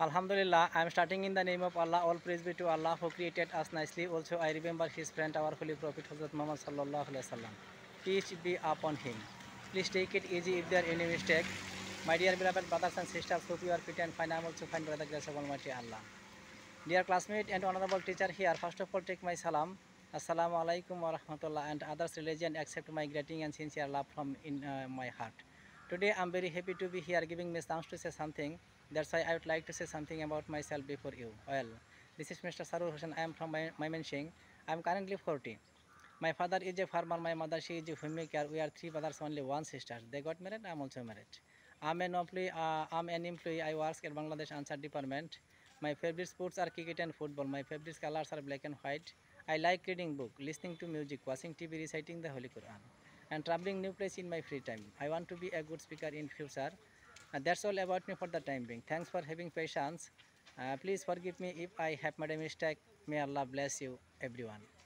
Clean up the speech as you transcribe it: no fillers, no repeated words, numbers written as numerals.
Alhamdulillah, I am starting in the name of Allah. All praise be to Allah who created us nicely. Also, I remember His friend, our Holy Prophet Hazrat Muhammad Sallallahu Alaihi Wasallam. Peace be upon him. Please take it easy if there are any mistake. My dear beloved brothers and sisters, hope you are fit and fine. I am also fine by the grace of Almighty Allah. Dear classmate and honorable teacher here, first of all, take my salam. Assalamu alaikum wa rahmatullah and others religion accept my greeting and sincere love from in my heart. Today I am very happy to be here giving me chance to say something. That's why I would like to say something about myself before you. Well, this is Mr. Sarur Hussain. I am from Mymensingh. I am currently 40. My father is a farmer, my mother she is a homemaker. We are three brothers, only one sister. They got married, I am also married. I'm an employee. I work at Bangladesh Answer Department. My favorite sports are cricket and football. My favorite colors are black and white. I like reading book, listening to music, watching TV, reciting the Holy Quran, and traveling new place in my free time. I want to be a good speaker in future. That's all about me for the time being. Thanks for having patience. Please forgive me if I have made a mistake. May Allah bless you, everyone.